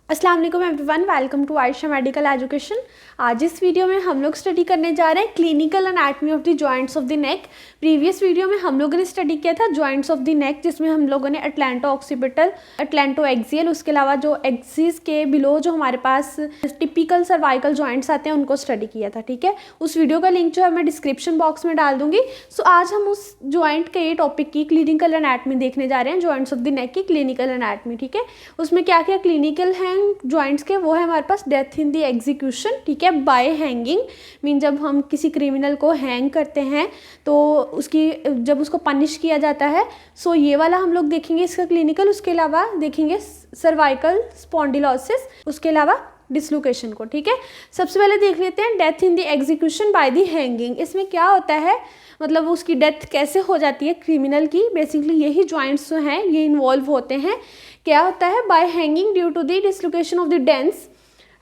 अस्सलाम वालेकुम everyone, welcome to Ayesha medical education. आज इस वीडियो में हम लोग स्टडी करने जा रहे हैं clinical anatomy of the joints of the neck. Previous video में हम लोगों ने स्टडी किया था जॉइंट्स ऑफ द नेक, जिसमें हम लोगों ने अटलैंटो ऑक्सीपिटल, अटलैंटो एक्सियल, उसके अलावा जो एक्सिस के बिलो जो हमारे पास टिपिकल सर्वाइकल जॉइंट्स आते हैं उनको स्टडी किया था। ठीक है, उस वीडियो का लिंक जो है मैं डिस्क्रिप्शन बॉक्स में डाल दूंगी। सो आज हम उस जॉइंट के टॉपिक की क्लिनिकल एनाटॉमी देखने जा रहे हैं, जॉइंट्स ऑफ द नेक की क्लिनिकल एनाटॉमी। ठीक है, उसमें क्या क्या क्लिनिकल हैं जॉइंट्स के, वो है हमारे पास डेथ इन द एग्जीक्यूशन। ठीक है, बाय हैंगिंग मीन जब हम किसी क्रिमिनल को हैंग करते हैं तो उसकी जब उसको पनिश किया जाता है, सो ये वाला हम लोग देखेंगे इसका क्लिनिकल। उसके अलावा देखेंगे सर्वाइकल स्पॉन्डिलोसिस, उसके अलावा डिसलोकेशन को। ठीक है, सबसे पहले देख लेते हैं death in the execution by the hanging. इसमें क्या होता है, मतलब उसकी डेथ कैसे हो जाती है क्रिमिनल की। बेसिकली यही जॉइंट्स जो हैं ये इन्वॉल्व होते हैं। क्या होता है, by hanging due to the dislocation of the dens.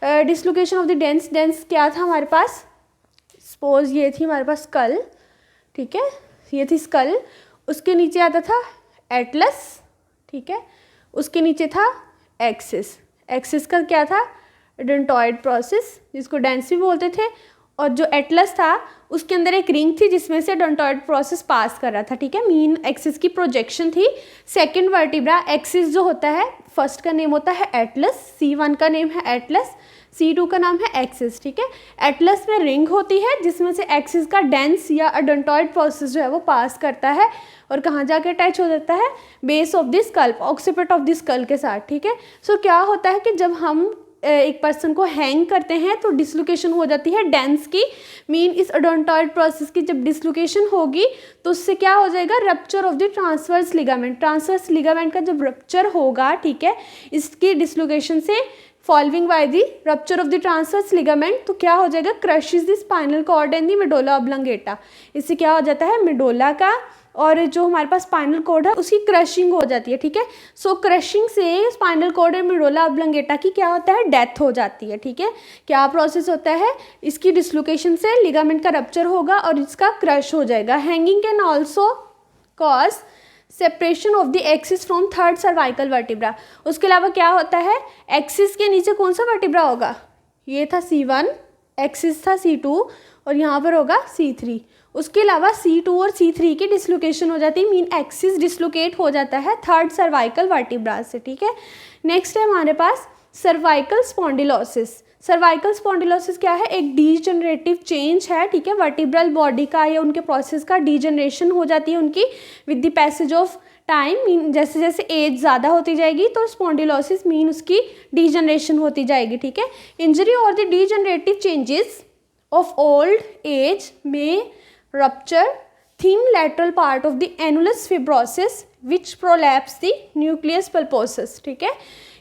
Dislocation of the dens, dens क्या था हमारे पास, सपोज ये थी हमारे पास स्कल। ठीक है, ये थी स्कल, उसके नीचे आता था एटलस। ठीक है, उसके नीचे था एक्सिस। एक्सिस का क्या था, एडेंटॉइड प्रोसेस, जिसको डेंस भी बोलते थे। और जो एटलस था उसके अंदर एक रिंग थी जिसमें से एडेंटॉइड प्रोसेस पास कर रहा था। ठीक है, मीन एक्सिस की प्रोजेक्शन थी। सेकंड वर्टिब्रा एक्सिस जो होता है, फर्स्ट का नेम होता है एटलस, C1 का नेम है एटलस, C2 का नाम है एक्सिस। ठीक है, एटलस में रिंग होती है जिसमें से एक्सिस का डेंस या एडेंटॉइड प्रोसेस जो है वो पास करता है और कहाँ जाके अटैच हो जाता है, base of the scalp, occiput of the skull के साथ। ठीक है, सो क्या होता है कि जब हम एक पर्सन को हैंग करते हैं तो डिसलोकेशन हो जाती है डेंस की। मीन इस एडेंटॉइड प्रोसेस की जब डिसलोकेशन होगी तो उससे क्या हो जाएगा, rupture of the transverse ligament. Transverse ligament का जब रप्चर होगा, ठीक है, इसकी डिसलोकेशन से following by the rupture of the transverse ligament, तो क्या हो जाएगा, crushes the spinal cord and the medulla oblongata. इससे क्या हो जाता है, मेडुला का और जो हमारे पास स्पाइनल कॉर्ड है उसकी क्रशिंग हो जाती है। ठीक है, सो क्रशिंग से स्पाइनल कॉर्ड और मेडुला ऑब्लंगेटा की क्या होता है, डेथ हो जाती है। ठीक है, क्या प्रोसेस होता है, इसकी डिसलोकेशन से लिगामेंट का रप्चर होगा और इसका क्रश हो जाएगा। Hanging can also cause separation of the axis from third cervical vertebra. उसके अलावा क्या होता है, एक्सिस के नीचे कौन सा वर्टिब्रा होगा, ये था C1, एक्सिस था C2 और यहाँ पर होगा C3। उसके अलावा C2 और C3 की डिसलोकेशन हो जाती है, मीन एक्सिस डिसलोकेट हो जाता है थर्ड सर्वाइकल वर्टिब्रा से। ठीक है, नेक्स्ट है हमारे पास सर्वाइकल स्पॉन्डिलोसिस। सर्वाइकल स्पॉन्डिलोसिस क्या है, एक डीजनरेटिव चेंज है। ठीक है, वर्टिब्रल बॉडी का या उनके प्रोसेस का डीजनरेशन हो जाती है उनकी with the passage of time. Mean जैसे जैसे एज ज़्यादा होती जाएगी तो स्पॉन्डिलोसिस मीन उसकी डीजनरेशन होती जाएगी। ठीक है, इंजरी और the degenerative changes of old age में rupture thin lateral part of the annulus fibrosis which prolapse the nucleus pulposus। ठीक है,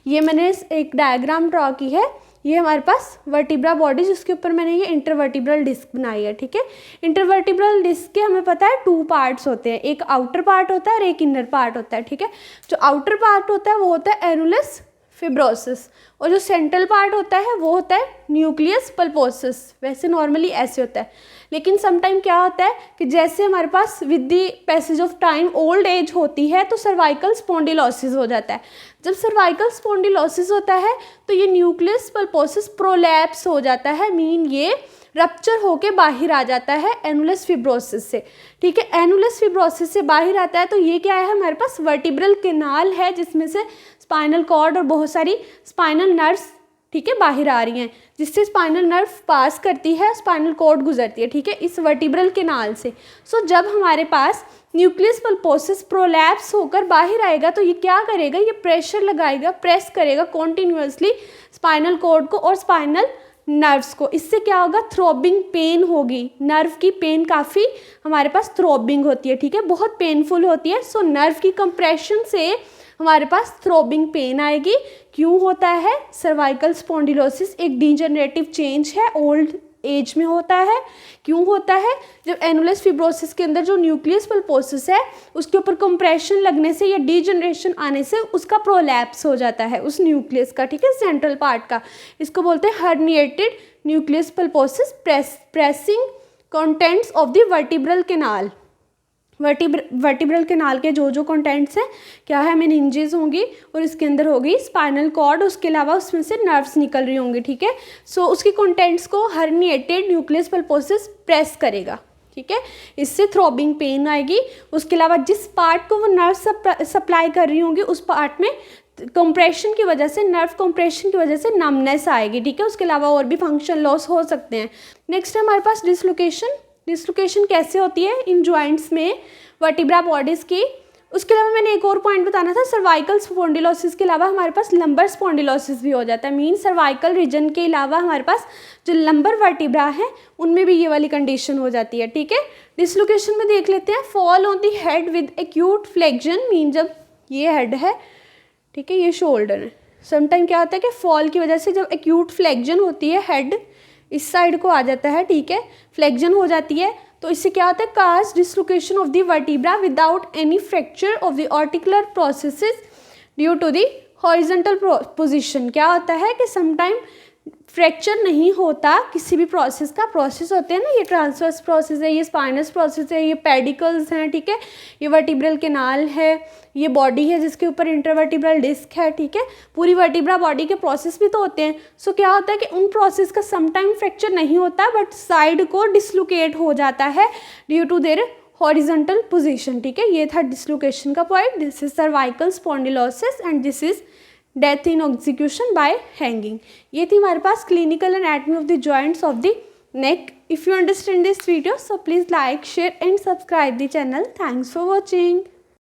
ये मैंने एक डायग्राम ड्रॉ की है, ये हमारे पास वर्टिब्रा बॉडी जिसके ऊपर मैंने ये इंटरवर्टिब्रल डिस्क बनाई है। ठीक है, इंटरवर्टिब्रल डिस्क के हमें पता है 2 पार्ट्स होते हैं, एक आउटर पार्ट होता है और एक इनर पार्ट होता है। ठीक है, जो आउटर पार्ट होता है वो होता है एनुलस फिब्रोसिस और जो सेंट्रल पार्ट होता है वो होता है न्यूक्लियस पल्पोसिस। वैसे नॉर्मली ऐसे होता है, लेकिन समटाइम क्या होता है कि जैसे हमारे पास with the passage of time old age होती है तो सर्वाइकल स्पॉन्डिलोसिस हो जाता है। जब सर्वाइकल स्पॉन्डिलोसिस होता है तो ये न्यूक्लियस पल्पोसिस प्रोलैप्स हो जाता है, मीन ये रप्चर होके बाहर आ जाता है एनुलस फिब्रोसिस से। ठीक है, एनुलस फिब्रोसिस से बाहर आता है तो ये क्या है, हमारे पास वर्टिब्रल कैनाल है जिसमें से स्पाइनल कॉर्ड और बहुत सारी स्पाइनल नर्व्स, ठीक है, बाहर आ रही हैं, जिससे स्पाइनल नर्व पास करती है, स्पाइनल कॉर्ड गुजरती है। ठीक है, इस वर्टिब्रल कैनाल से। सो जब हमारे पास न्यूक्लियस पल्पोसिस प्रोलैप्स होकर बाहर आएगा तो ये क्या करेगा, ये प्रेशर लगाएगा, प्रेस करेगा कॉन्टिन्यूसली स्पाइनल कॉर्ड को और स्पाइनल नर्व्स को। इससे क्या होगा, थ्रोबिंग पेन होगी, नर्व की पेन काफ़ी हमारे पास थ्रोबिंग होती है। ठीक है, बहुत पेनफुल होती है। सो नर्व की कंप्रेशन से हमारे पास थ्रोबिंग पेन आएगी। क्यों होता है, सर्वाइकल स्पॉन्डिलोसिस एक डीजनरेटिव चेंज है, ओल्ड एज में होता है। क्यों होता है, जब एनुलस फिब्रोसिस के अंदर जो न्यूक्लियस पल्पोसिस है उसके ऊपर कंप्रेशन लगने से या डीजनरेशन आने से उसका प्रोलैप्स हो जाता है उस न्यूक्लियस का। ठीक है, सेंट्रल पार्ट का, इसको बोलते हैं herniated nucleus pulposus pressing contents of the vertebral canal. Vertebral canal के जो कंटेंट्स हैं क्या है, मेनिंजेस होंगी और इसके अंदर होगी स्पाइनल कॉर्ड, उसके अलावा उसमें से नर्व्स निकल रही होंगी, ठीक है। सो उसकी कंटेंट्स को हर्निएटेड न्यूक्लियस पल्पोसिस प्रेस करेगा, ठीक है। इससे थ्रॉबिंग पेन आएगी। उसके अलावा जिस पार्ट को वो नर्व सप्लाई कर रही होंगी उस पार्ट में कंप्रेशन की वजह से, नर्व कंप्रेशन की वजह से नमनेस आएगी, ठीक है। उसके अलावा और भी फंक्शन लॉस हो सकते हैं। नेक्स्ट है हमारे पास डिसलोकेशन। डिसलोकेशन कैसे होती है इन जॉइंट्स में वर्टिब्रा बॉडीज की। उसके अलावा मैंने एक और पॉइंट बताना था, सर्वाइकल स्पॉन्डिलोसिस के अलावा हमारे पास लंबर स्पॉन्डिलोसिस भी हो जाता है। मीन सर्वाइकल रीजन के अलावा हमारे पास जो लंबर वर्टिब्रा है उनमें भी ये वाली कंडीशन हो जाती है, ठीक है। डिसलोकेशन में देख लेते हैं, fall on the head with acute flexion. Mean जब ये हेड है, ठीक है, ये शोल्डर है, समटाइम क्या होता है कि फॉल की वजह से जब एक्यूट फ्लेक्शन होती है, हेड इस साइड को आ जाता है, ठीक है, फ्लेक्शन हो जाती है, तो इससे क्या होता है, cause dislocation of the vertebra without any fracture of the articular processes due to the horizontal position. क्या होता है कि समटाइम फ्रैक्चर नहीं होता किसी भी प्रोसेस का। प्रोसेस होते हैं ना, ये ट्रांसवर्स प्रोसेस है, ये स्पाइनस प्रोसेस है, ये पेडिकल्स हैं, ठीक है, ये वर्टिब्रल कैनाल है, ये बॉडी है जिसके ऊपर इंटरवर्टिब्रल डिस्क है, ठीक है। पूरी वर्टिब्रा बॉडी के प्रोसेस भी तो होते हैं। सो क्या होता है कि उन प्रोसेस का समटाइम फ्रैक्चर नहीं होता बट साइड को डिसलोकेट हो जाता है due to their horizontal position, ठीक है। ये था डिसलोकेशन का point. This is cervical spondylosis and this is death in execution by hanging. ये थी हमारे पास clinical anatomy of the joints of the neck. If you understand this video so please like, share and subscribe the channel. Thanks for watching.